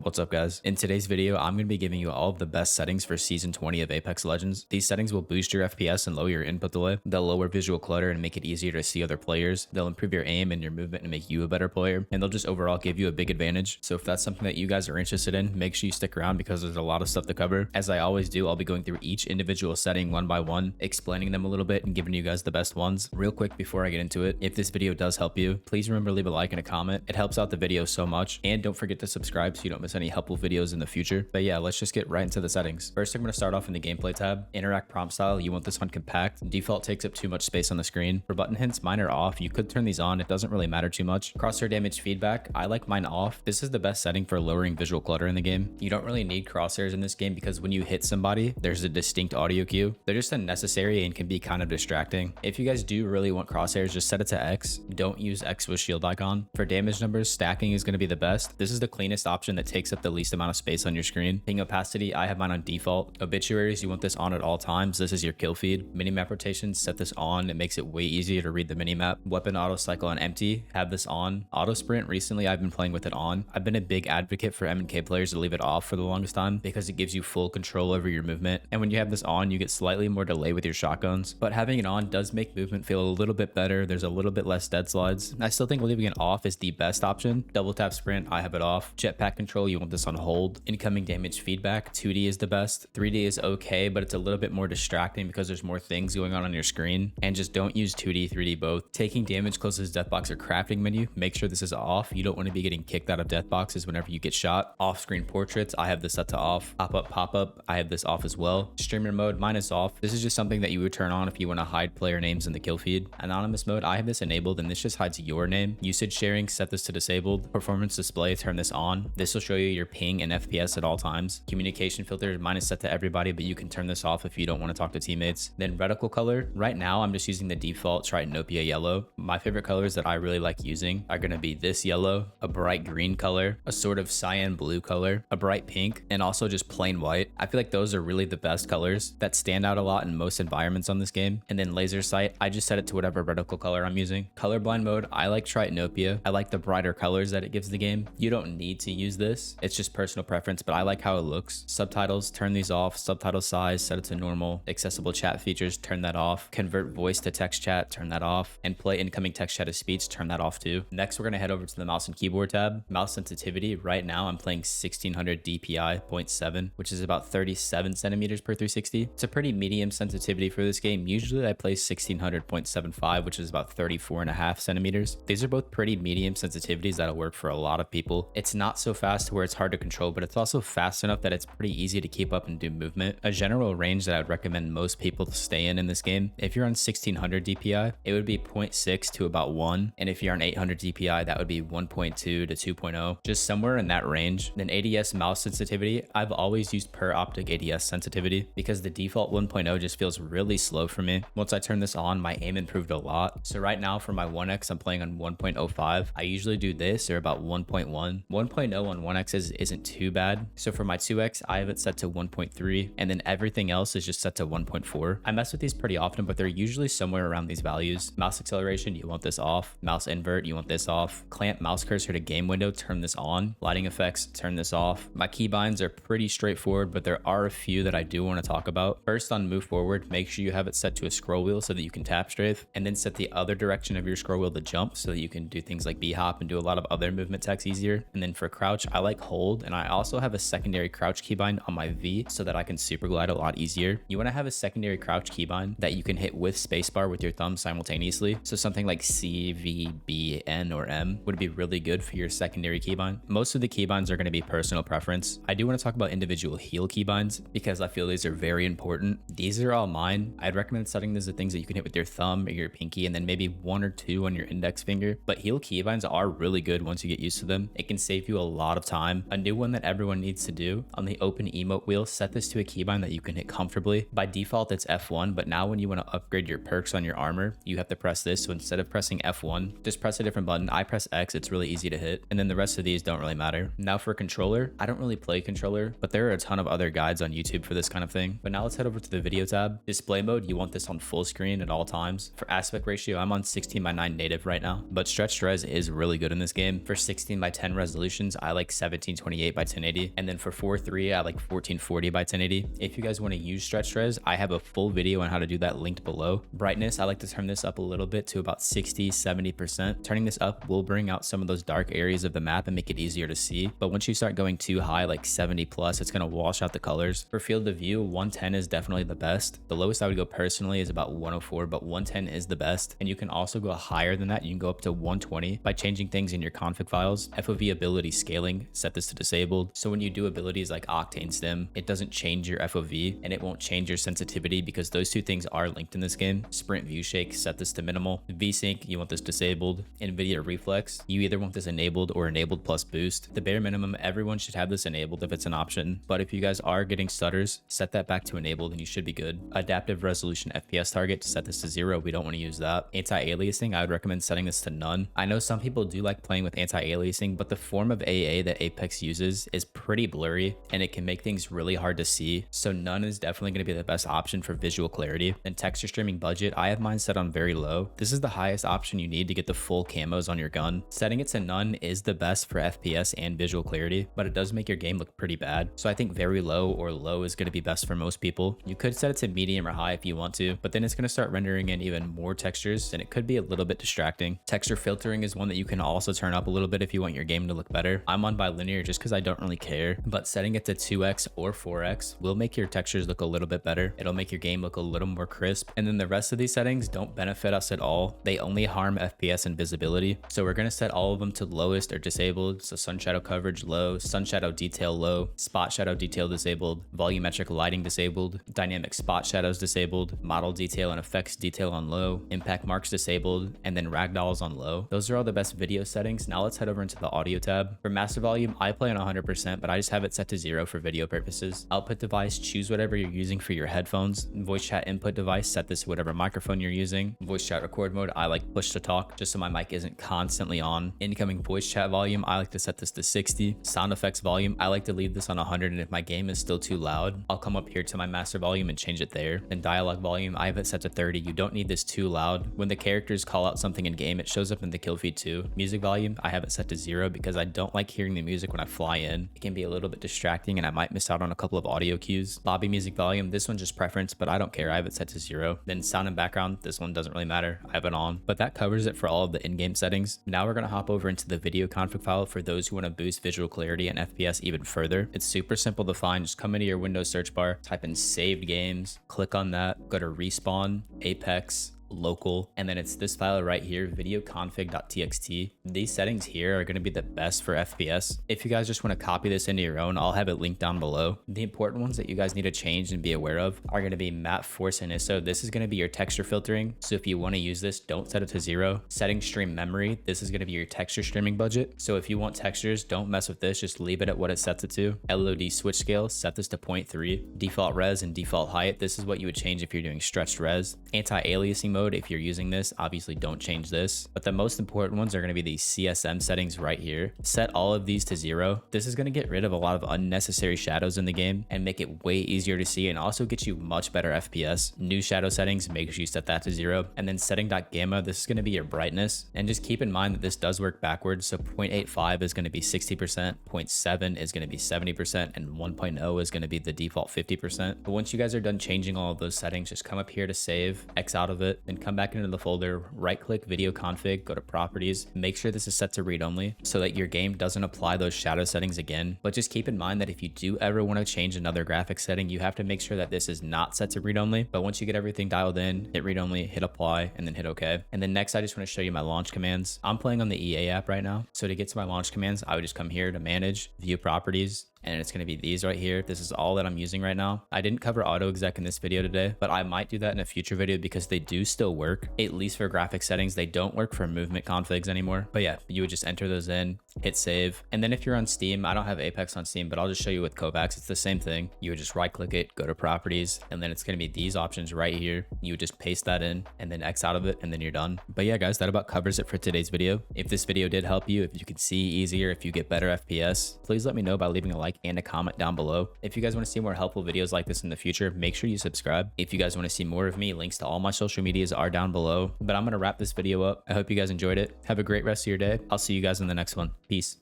What's up guys? In today's video, I'm going to be giving you all of the best settings for Season 20 of Apex Legends. These settings will boost your FPS and lower your input delay. They'll lower visual clutter and make it easier to see other players. They'll improve your aim and your movement and make you a better player. And they'll just overall give you a big advantage. So if that's something that you guys are interested in, make sure you stick around because there's a lot of stuff to cover. As I always do, I'll be going through each individual setting one by one, explaining them a little bit and giving you guys the best ones. Real quick before I get into it, if this video does help you, please remember to leave a like and a comment. It helps out the video so much. And don't forget to subscribe so you don't miss any helpful videos in the future. But yeah, let's just get right into the settings. First, I'm going to start off in the gameplay tab. Interact prompt style, you want this on compact. Default takes up too much space on the screen. For button hints, mine are off. You could turn these on. It doesn't really matter too much. Crosshair damage feedback, I like mine off. This is the best setting for lowering visual clutter in the game. You don't really need crosshairs in this game because when you hit somebody, there's a distinct audio cue. They're just unnecessary and can be kind of distracting. If you guys do really want crosshairs, just set it to X. Don't use X with shield icon. For damage numbers, stacking is going to be the best. This is the cleanest option that takes up the least amount of space on your screen. Ping opacity, I have mine on default. Obituaries, you want this on at all times. This is your kill feed. Minimap rotation, set this on. It makes it way easier to read the minimap. Weapon auto cycle on empty, have this on. Auto sprint, recently I've been playing with it on. I've been a big advocate for M&K players to leave it off for the longest time because it gives you full control over your movement. And when you have this on, you get slightly more delay with your shotguns. But having it on does make movement feel a little bit better. There's a little bit less dead slides. I still think leaving it off is the best option. Double tap sprint, I have it off. Jetpack control, you want this on hold. Incoming damage feedback, 2D is the best. 3D is okay, but it's a little bit more distracting because there's more things going on your screen. And just don't use 2D, 3D both. Taking damage closes death box or crafting menu, make sure this is off. You don't want to be getting kicked out of death boxes whenever you get shot. Off-screen portraits, I have this set to off. Pop-up, I have this off as well. Streamer mode, mine is off. This is just something that you would turn on if you want to hide player names in the kill feed. Anonymous mode, I have this enabled and this just hides your name. Usage sharing, set this to disabled. Performance display, turn this on. This will show you your ping and FPS at all times. Communication filter, mine is set to everybody, but you can turn this off if you don't want to talk to teammates. Then reticle color, right now I'm just using the default Tritonopia yellow. My favorite colors that I really like using are going to be this yellow, a bright green color, a sort of cyan blue color, a bright pink, and also just plain white. I feel like those are really the best colors that stand out a lot in most environments on this game. And then laser sight, I just set it to whatever reticle color I'm using. Colorblind mode, I like Tritonopia. I like the brighter colors that it gives the game. You don't need to use this. It's just personal preference, but I like how it looks. Subtitles, turn these off. Subtitle size, set it to normal. Accessible chat features, turn that off. Convert voice to text chat, turn that off. And play incoming text chat as speech, turn that off too. Next, we're gonna head over to the mouse and keyboard tab. Mouse sensitivity, right now I'm playing 1600 DPI 0.7, which is about 37 centimeters per 360. It's a pretty medium sensitivity for this game. Usually I play 1600.75, which is about 34.5 centimeters. These are both pretty medium sensitivities that'll work for a lot of people. It's not so fast to where it's hard to control, but it's also fast enough that it's pretty easy to keep up and do movement. A general range that I would recommend most people to stay in this game, if you're on 1600 DPI, it would be 0.6 to about 1. And if you're on 800 DPI, that would be 1.2 to 2.0, just somewhere in that range. Then ADS mouse sensitivity, I've always used per optic ADS sensitivity because the default 1.0 just feels really slow for me. Once I turn this on, my aim improved a lot. So right now for my 1X, I'm playing on 1.05. I usually do this or about 1.1. 1.0 on 1X isn't too bad. So for my 2X, I have it set to 1.3 and then everything else is just set to 1.4. I mess with these pretty often, but they're usually somewhere around these values. Mouse acceleration, you want this off. Mouse invert, you want this off. Clamp mouse cursor to game window, turn this on. Lighting effects, turn this off. My keybinds are pretty straightforward, but there are a few that I do want to talk about. First, on move forward, make sure you have it set to a scroll wheel so that you can tap strafe, and then set the other direction of your scroll wheel to jump so that you can do things like b-hop and do a lot of other movement techs easier. And then for crouch, I like hold, and I also have a secondary crouch keybind on my V so that I can super glide a lot easier. You want to have a secondary crouch keybind that you can hit with spacebar with your thumb simultaneously. So something like C, V, B, N, or M would be really good for your secondary keybind. Most of the keybinds are going to be personal preference. I do want to talk about individual heel keybinds because I feel these are very important. These are all mine. I'd recommend setting these to things that you can hit with your thumb or your pinky and then maybe 1 or 2 on your index finger. But heel keybinds are really good once you get used to them. It can save you a lot of time. A new one that everyone needs to do, on the open emote wheel, set this to a keybind that you can hit comfortably. By default, it's F1, but now when you want to upgrade your perks on your armor, you have to press this. So instead of pressing F1, just press a different button. I press X, it's really easy to hit. And then the rest of these don't really matter. Now for controller, I don't really play controller, but there are a ton of other guides on YouTube for this kind of thing. But now let's head over to the video tab. Display mode, you want this on full screen at all times. For aspect ratio, I'm on 16:9 native right now, but stretched res is really good in this game. For 16:10 resolutions, I like 7 1728 by 1080. And then for 4.3, I like 1440 by 1080. If you guys want to use stretch res, I have a full video on how to do that linked below. Brightness, I like to turn this up a little bit to about 60, 70%. Turning this up will bring out some of those dark areas of the map and make it easier to see. But once you start going too high, like 70 plus, it's going to wash out the colors. For field of view, 110 is definitely the best. The lowest I would go personally is about 104, but 110 is the best. And you can also go higher than that. You can go up to 120 by changing things in your config files. FOV ability scaling, set this to disabled. So when you do abilities like Octane Stim, it doesn't change your FOV and it won't change your sensitivity because those two things are linked in this game. Sprint view shake, set this to minimal. VSync, you want this disabled. NVIDIA reflex, you either want this enabled or enabled plus boost. The bare minimum, everyone should have this enabled if it's an option. But if you guys are getting stutters, set that back to enabled and you should be good. Adaptive resolution FPS target, set this to 0. We don't want to use that. Anti-aliasing, I would recommend setting this to none. I know some people do like playing with anti-aliasing, but the form of AA that Apex uses is pretty blurry and it can make things really hard to see. So none is definitely going to be the best option for visual clarity. And texture streaming budget, I have mine set on very low. This is the highest option you need to get the full camos on your gun. Setting it to none is the best for FPS and visual clarity, but it does make your game look pretty bad. So I think very low or low is going to be best for most people. You could set it to medium or high if you want to, but then it's going to start rendering in even more textures and it could be a little bit distracting. Texture filtering is one that you can also turn up a little bit if you want your game to look better. I'm on bilinear just because I don't really care, but setting it to 2x or 4x will make your textures look a little bit better. It'll make your game look a little more crisp. And then the rest of these settings don't benefit us at all. They only harm FPS and visibility. So we're going to set all of them to lowest or disabled. So sun shadow coverage low, sun shadow detail low, spot shadow detail disabled, volumetric lighting disabled, dynamic spot shadows disabled, model detail and effects detail on low, impact marks disabled, and then ragdolls on low. Those are all the best video settings. Now let's head over into the audio tab. For master volume, I play on 100%, but I just have it set to 0 for video purposes. Output device, choose whatever you're using for your headphones. Voice chat input device, set this to whatever microphone you're using. Voice chat record mode, I like push to talk just so my mic isn't constantly on. Incoming voice chat volume, I like to set this to 60. Sound effects volume, I like to leave this on 100, and if my game is still too loud, I'll come up here to my master volume and change it there. And dialogue volume, I have it set to 30. You don't need this too loud. When the characters call out something in game, it shows up in the kill feed too. Music volume, I have it set to 0 because I don't like hearing the music when I fly in. It can be a little bit distracting and I might miss out on a couple of audio cues. Lobby music volume, this one's just preference, but I don't care. I have it set to 0. Then sound and background, this one doesn't really matter. I have it on, but that covers it for all of the in-game settings. Now we're going to hop over into the video config file for those who want to boost visual clarity and FPS even further. It's super simple to find. Just come into your Windows search bar, type in saved games, click on that, go to respawn, Apex, local, and then it's this file right here, videoconfig.txt. These settings here are going to be the best for FPS. If you guys just want to copy this into your own, I'll have it linked down below. The important ones that you guys need to change and be aware of are going to be map, force, and ISO. This is going to be your texture filtering. So if you want to use this, don't set it to 0. Setting stream memory, this is going to be your texture streaming budget. So if you want textures, don't mess with this, just leave it at what it sets it to. LOD switch scale, set this to 0.3. Default res and default height, this is what you would change if you're doing stretched res. Anti-aliasing mode, if you're using this, obviously don't change this, but the most important ones are going to be these CSM settings right here. Set all of these to 0. This is going to get rid of a lot of unnecessary shadows in the game and make it way easier to see and also get you much better FPS. New shadow settings, make sure you set that to 0. And then setting .gamma, this is going to be your brightness. And just keep in mind that this does work backwards. So 0.85 is going to be 60%, 0.7 is going to be 70%, and 1.0 is going to be the default 50%. But once you guys are done changing all of those settings, just come up here to save, X out of it, and come back into the folder, right click video config, go to properties, make sure this is set to read only so that your game doesn't apply those shadow settings again. But just keep in mind that if you do ever want to change another graphics setting, you have to make sure that this is not set to read only. But once you get everything dialed in, hit read only, hit apply, and then hit OK. And then next, I just want to show you my launch commands. I'm playing on the EA app right now. So to get to my launch commands, I would just come here to manage, view properties, and it's going to be these right here. This is all that I'm using right now. I didn't cover autoexec in this video today, but I might do that in a future video because they do still work, at least for graphic settings. They don't work for movement configs anymore. But yeah, you would just enter those in, hit save. And then if you're on Steam, I don't have Apex on Steam, but I'll just show you with Kovacs. It's the same thing. You would just right click it, go to properties, and then it's going to be these options right here. You would just paste that in and then X out of it, and then you're done. But yeah, guys, that about covers it for today's video. If this video did help you, if you can see easier, if you get better FPS, please let me know by leaving a like and a comment down below. If you guys want to see more helpful videos like this in the future, make sure you subscribe. If you guys want to see more of me, links to all my social medias are down below. But I'm going to wrap this video up. I hope you guys enjoyed it. Have a great rest of your day. I'll see you guys in the next one. Peace.